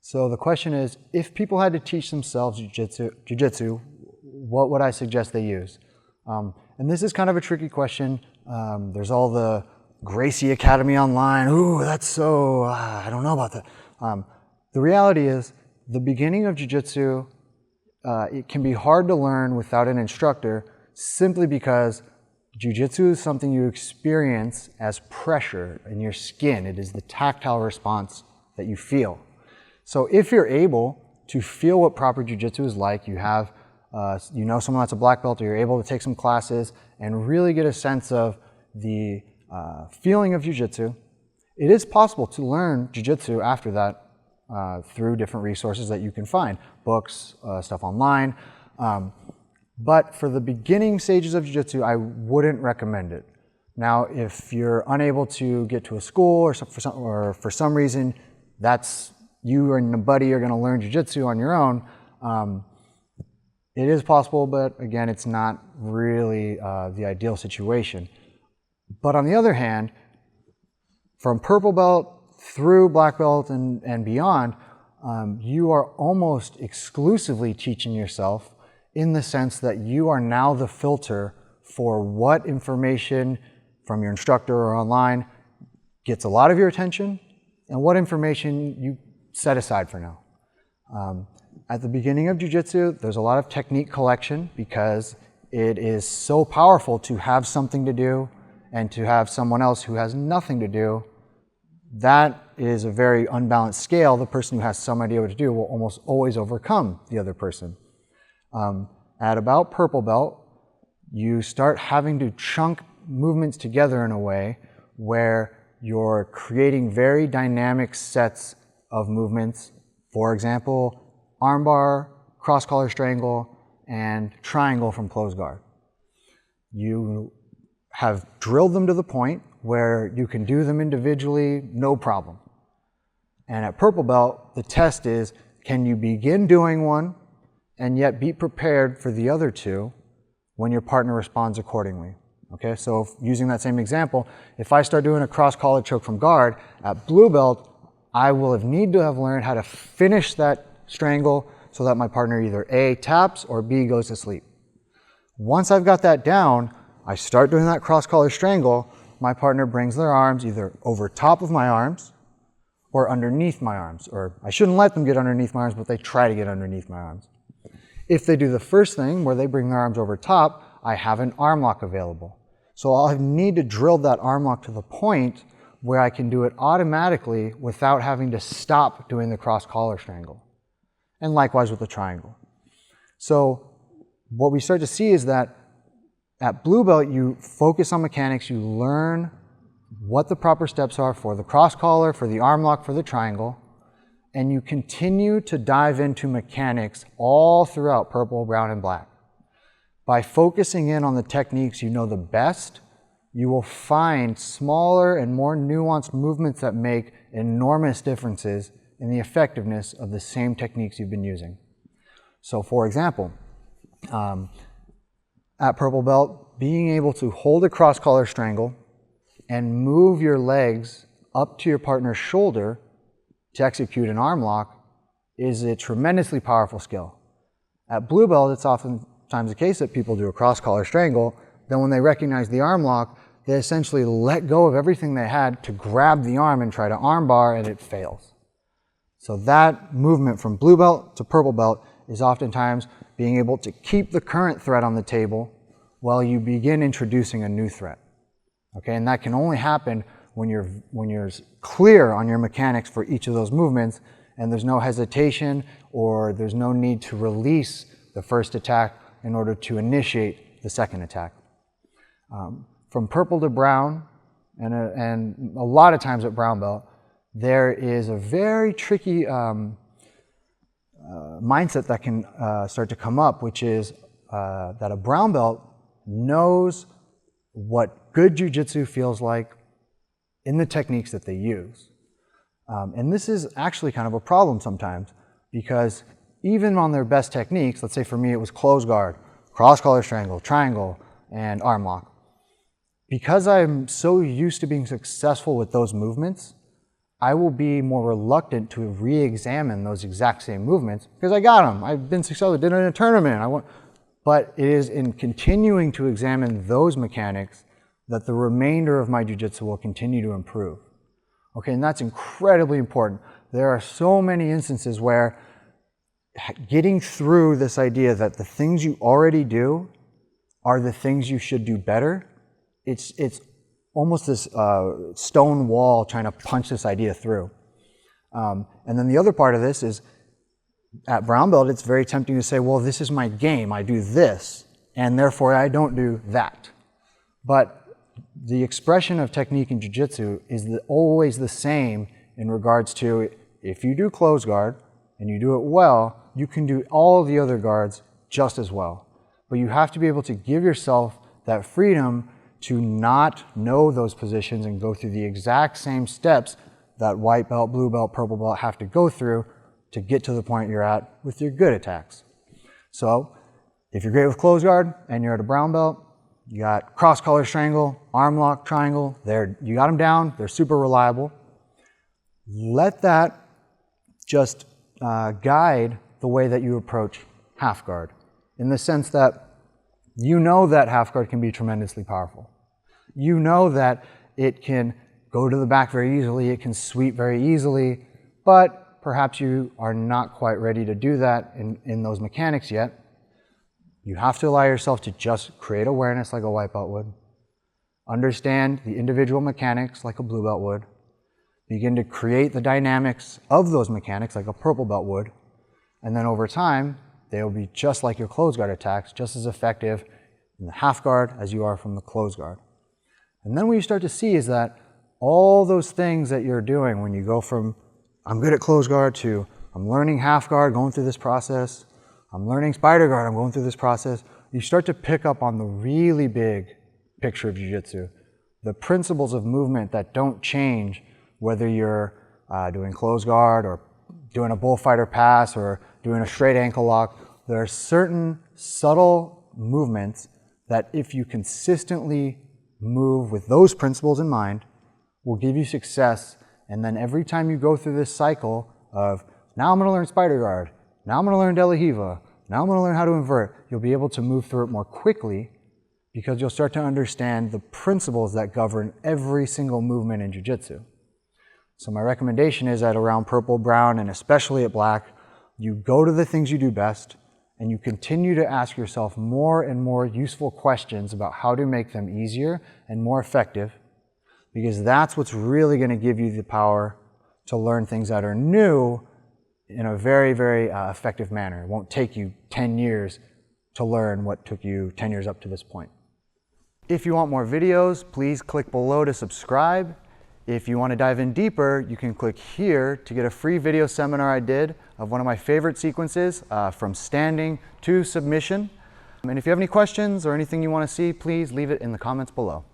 So the question is, if people had to teach themselves jiu-jitsu, what would I suggest they use? And this is kind of a tricky question. There's all the Gracie Academy online. Ooh, that's so, I don't know about that. The reality is, the beginning of jiu-jitsu, it can be hard to learn without an instructor simply because jiu-jitsu is something you experience as pressure in your skin. It is the tactile response that you feel. So if you're able to feel what proper jiu-jitsu is like, you have, you know someone that's a black belt, or you're able to take some classes and really get a sense of the feeling of jiu-jitsu, it is possible to learn jiu-jitsu after that through different resources that you can find, books, stuff online. But for the beginning stages of jiu-jitsu, I wouldn't recommend it. Now, if you're unable to get to a school or for some reason that's you and a buddy are going to learn jiu-jitsu on your own, it is possible, but again, it's not really the ideal situation. But on the other hand, from purple belt through black belt and beyond, you are almost exclusively teaching yourself, in the sense that you are now the filter for what information from your instructor or online gets a lot of your attention and what information you set aside for now. At the beginning of jiu-jitsu, there's a lot of technique collection because it is so powerful to have something to do and to have someone else who has nothing to do. That is a very unbalanced scale. The person who has some idea what to do will almost always overcome the other person. At about purple belt, you start having to chunk movements together in a way where you're creating very dynamic sets of movements. For example, armbar, cross collar strangle, and triangle from closed guard. You have drilled them to the point where you can do them individually, no problem. And at purple belt, the test is, can you begin doing one and yet be prepared for the other two when your partner responds accordingly? Okay, so using that same example, if I start doing a cross collar choke from guard, at blue belt, I will need to have learned how to finish that strangle so that my partner either A, taps, or B, goes to sleep. Once I've got that down, I start doing that cross collar strangle, my partner brings their arms either over top of my arms or underneath my arms, or I shouldn't let them get underneath my arms, but they try to get underneath my arms. If they do the first thing, where they bring their arms over top, I have an arm lock available. So I'll need to drill that arm lock to the point where I can do it automatically without having to stop doing the cross collar strangle. And likewise with the triangle. So what we start to see is that at blue belt, you focus on mechanics, you learn what the proper steps are for the cross collar, for the arm lock, for the triangle, and you continue to dive into mechanics all throughout purple, brown, and black. By focusing in on the techniques you know the best, you will find smaller and more nuanced movements that make enormous differences in the effectiveness of the same techniques you've been using. So for example, at purple belt, being able to hold a cross collar strangle and move your legs up to your partner's shoulder to execute an arm lock is a tremendously powerful skill. At blue belt, it's oftentimes the case that people do a cross collar strangle, then when they recognize the arm lock, they essentially let go of everything they had to grab the arm and try to arm bar, and it fails. So that movement from blue belt to purple belt is oftentimes being able to keep the current threat on the table while you begin introducing a new threat. Okay, and that can only happen when you're clear on your mechanics for each of those movements, and there's no hesitation or there's no need to release the first attack in order to initiate the second attack. From purple to brown, and a lot of times at brown belt, there is a very tricky mindset that can start to come up, which is that a brown belt knows what good jiu-jitsu feels like in the techniques that they use. And this is actually kind of a problem sometimes, because even on their best techniques, let's say for me it was closed guard, cross collar strangle, triangle, and arm lock. Because I'm so used to being successful with those movements, I will be more reluctant to re-examine those exact same movements because I got them. I've been successful, did it in a tournament. But it is in continuing to examine those mechanics that the remainder of my jiu-jitsu will continue to improve. Okay, and that's incredibly important. There are so many instances where getting through this idea that the things you already do are the things you should do better, it's almost this stone wall trying to punch this idea through. And then the other part of this is, at brown belt, it's very tempting to say, well, this is my game, I do this, and therefore I don't do that. But the expression of technique in jiu-jitsu is always the same in regards to, if you do close guard and you do it well, you can do all the other guards just as well. But you have to be able to give yourself that freedom to not know those positions and go through the exact same steps that white belt, blue belt, purple belt have to go through to get to the point you're at with your good attacks. So if you're great with close guard and you're at a brown belt, you got cross collar strangle, arm lock, triangle, you got them down, they're super reliable. Let that just guide the way that you approach half guard, in the sense that you know that half guard can be tremendously powerful. You know that it can go to the back very easily, it can sweep very easily, but perhaps you are not quite ready to do that in those mechanics yet. You have to allow yourself to just create awareness like a white belt would, understand the individual mechanics like a blue belt would, begin to create the dynamics of those mechanics like a purple belt would, and then over time, they will be just like your close guard attacks, just as effective in the half guard as you are from the close guard. And then what you start to see is that all those things that you're doing when you go from, I'm good at close guard, to I'm learning half guard, going through this process, I'm learning spider guard, I'm going through this process, you start to pick up on the really big picture of jiu-jitsu, the principles of movement that don't change whether you're doing close guard or doing a bullfighter pass or doing a straight ankle lock. There are certain subtle movements that if you consistently move with those principles in mind will give you success. And then every time you go through this cycle of, now I'm going to learn spider guard, now I'm going to learn de la hiva, now I'm going to learn how to invert, you'll be able to move through it more quickly because you'll start to understand the principles that govern every single movement in jiu-jitsu. So my recommendation is that around purple, brown, and especially at black, you go to the things you do best and you continue to ask yourself more and more useful questions about how to make them easier and more effective, because that's what's really going to give you the power to learn things that are new in a very, very effective manner. It won't take you 10 years to learn what took you 10 years up to this point. If you want more videos, please click below to subscribe. If you want to dive in deeper, you can click here to get a free video seminar I did of one of my favorite sequences from standing to submission. And if you have any questions or anything you want to see, please leave it in the comments below.